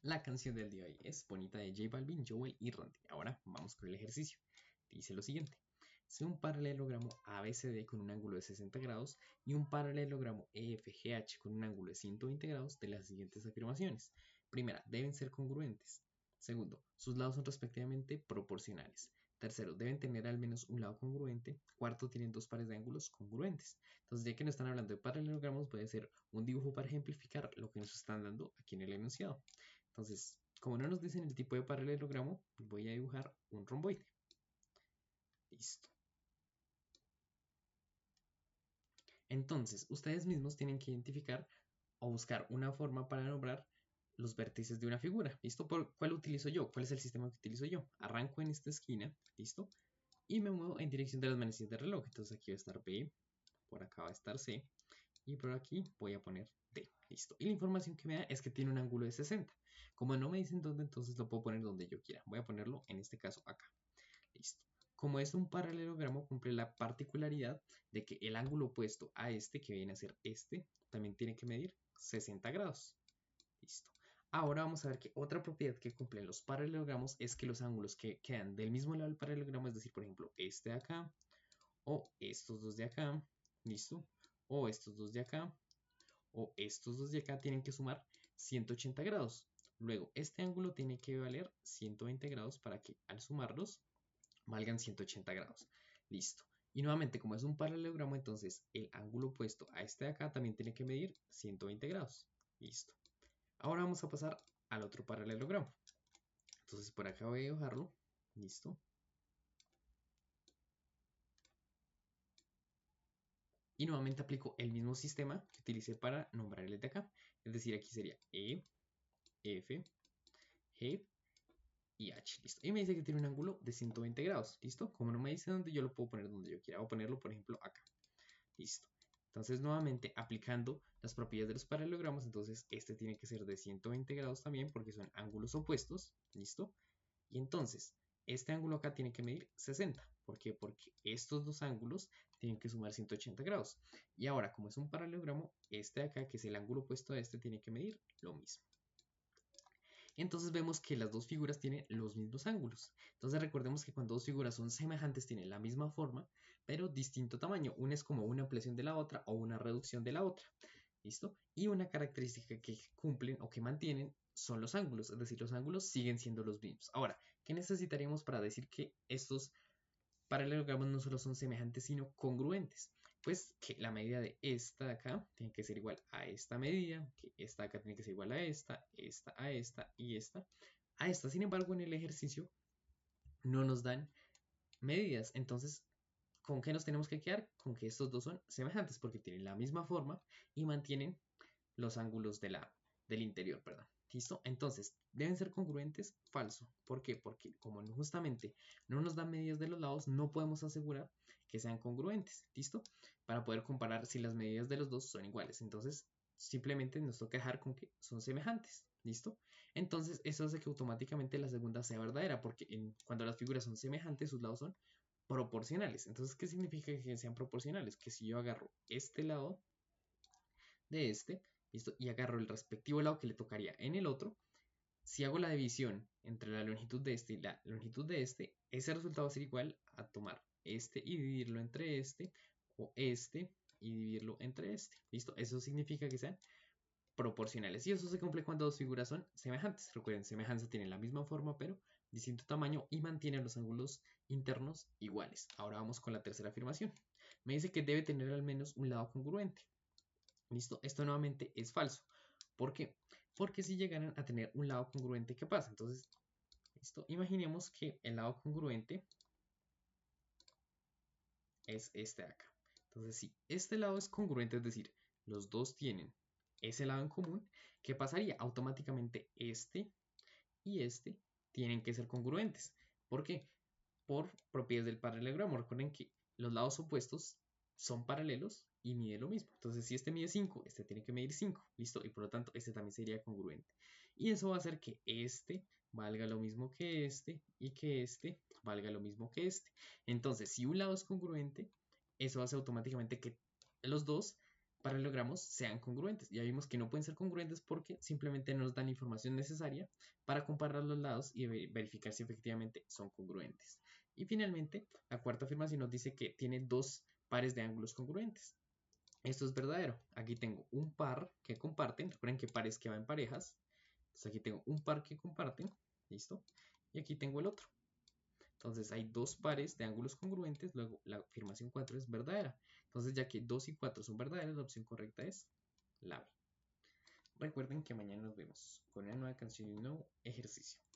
La canción del día de hoy es Bonita de J Balvin, Joel y Randy. Ahora vamos con el ejercicio. Dice lo siguiente. Si un paralelogramo ABCD con un ángulo de 60 grados y un paralelogramo EFGH con un ángulo de 120 grados de las siguientes afirmaciones. Primera, deben ser congruentes. Segundo, sus lados son respectivamente proporcionales. Tercero, deben tener al menos un lado congruente. Cuarto, tienen dos pares de ángulos congruentes. Entonces, ya que nos están hablando de paralelogramos, puede ser un dibujo para ejemplificar lo que nos están dando aquí en el enunciado. Entonces, como no nos dicen el tipo de paralelogramo, voy a dibujar un romboide. Listo. Entonces, ustedes mismos tienen que identificar o buscar una forma para nombrar los vértices de una figura. ¿Listo? ¿Cuál utilizo yo? ¿Cuál es el sistema que utilizo yo? Arranco en esta esquina, ¿listo? Y me muevo en dirección de las manecillas del reloj. Entonces aquí va a estar B, por acá va a estar C, y por aquí voy a poner D. Listo. Y la información que me da es que tiene un ángulo de 60. Como no me dicen dónde, entonces lo puedo poner donde yo quiera. Voy a ponerlo en este caso acá. Listo. Como es un paralelogramo, cumple la particularidad de que el ángulo opuesto a este, que viene a ser este, también tiene que medir 60 grados. Listo. Ahora vamos a ver que otra propiedad que cumplen los paralelogramos es que los ángulos que quedan del mismo lado del paralelogramo, es decir, por ejemplo, este de acá, o estos dos de acá, ¿listo? O estos dos de acá, o estos dos de acá, tienen que sumar 180 grados. Luego, este ángulo tiene que valer 120 grados para que al sumarlos valgan 180 grados. Listo. Y nuevamente, como es un paralelogramo, entonces el ángulo opuesto a este de acá también tiene que medir 120 grados. Listo. Ahora vamos a pasar al otro paralelogramo. Entonces por acá voy a dibujarlo. Listo. Y nuevamente aplico el mismo sistema que utilicé para nombrar el de acá. Es decir, aquí sería E, F, G y H. Listo. Y me dice que tiene un ángulo de 120 grados. Listo. Como no me dice dónde, yo lo puedo poner donde yo quiera. Voy a ponerlo, por ejemplo, acá. Listo. Entonces, nuevamente, aplicando las propiedades de los paralelogramos, entonces este tiene que ser de 120 grados también porque son ángulos opuestos. ¿Listo? Y entonces, este ángulo acá tiene que medir 60. ¿Por qué? Porque estos dos ángulos tienen que sumar 180 grados. Y ahora, como es un paralelogramo, este de acá, que es el ángulo opuesto a este, tiene que medir lo mismo. Entonces vemos que las dos figuras tienen los mismos ángulos. Entonces recordemos que cuando dos figuras son semejantes tienen la misma forma, pero distinto tamaño. Una es como una ampliación de la otra o una reducción de la otra. ¿Listo? Y una característica que cumplen o que mantienen son los ángulos, es decir, los ángulos siguen siendo los mismos. Ahora, ¿qué necesitaríamos para decir que estos paralelogramos no solo son semejantes, sino congruentes? Pues que la medida de esta de acá tiene que ser igual a esta medida, que esta de acá tiene que ser igual a esta a esta y esta a esta. Sin embargo, en el ejercicio no nos dan medidas. Entonces, ¿con qué nos tenemos que quedar? Con que estos dos son semejantes porque tienen la misma forma y mantienen los ángulos del interior, perdón. ¿Listo? Entonces, ¿deben ser congruentes? Falso. ¿Por qué? Porque como justamente no nos dan medidas de los lados, no podemos asegurar que sean congruentes. ¿Listo? Para poder comparar si las medidas de los dos son iguales. Entonces, simplemente nos toca dejar con que son semejantes. ¿Listo? Entonces, eso hace que automáticamente la segunda sea verdadera, porque cuando las figuras son semejantes, sus lados son proporcionales. Entonces, ¿qué significa que sean proporcionales? Que si yo agarro este lado de este, ¿listo? Y agarro el respectivo lado que le tocaría en el otro. Si hago la división entre la longitud de este y la longitud de este, ese resultado va a ser igual a tomar este y dividirlo entre este, o este y dividirlo entre este. ¿Listo? Eso significa que sean proporcionales. Y eso se cumple cuando dos figuras son semejantes. Recuerden, semejanza tienen la misma forma, pero distinto tamaño y mantienen los ángulos internos iguales. Ahora vamos con la tercera afirmación. Me dice que debe tener al menos un lado congruente. ¿Listo? Esto nuevamente es falso. ¿Por qué? Porque si llegaran a tener un lado congruente, ¿qué pasa? Entonces, ¿listo? Imaginemos que el lado congruente es este de acá. Entonces, si este lado es congruente, es decir, los dos tienen ese lado en común, ¿qué pasaría? Automáticamente este y este tienen que ser congruentes. ¿Por qué? Por propiedades del paralelogramo. Recuerden que los lados opuestos son paralelos y miden lo mismo. Entonces, si este mide 5, este tiene que medir 5. ¿Listo? Y por lo tanto, este también sería congruente. Y eso va a hacer que este valga lo mismo que este y que este valga lo mismo que este. Entonces, si un lado es congruente, eso hace automáticamente que los dos paralelogramos sean congruentes. Ya vimos que no pueden ser congruentes porque simplemente no nos dan la información necesaria para comparar los lados y verificar si efectivamente son congruentes. Y finalmente, la cuarta afirmación nos dice que tiene dos pares de ángulos congruentes. Esto es verdadero. Aquí tengo un par que comparten. Recuerden que pares que van en parejas. Entonces aquí tengo un par que comparten. ¿Listo? Y aquí tengo el otro. Entonces hay dos pares de ángulos congruentes, luego la afirmación 4 es verdadera. Entonces ya que 2 y 4 son verdaderas, la opción correcta es la B. Recuerden que mañana nos vemos con una nueva canción y un nuevo ejercicio.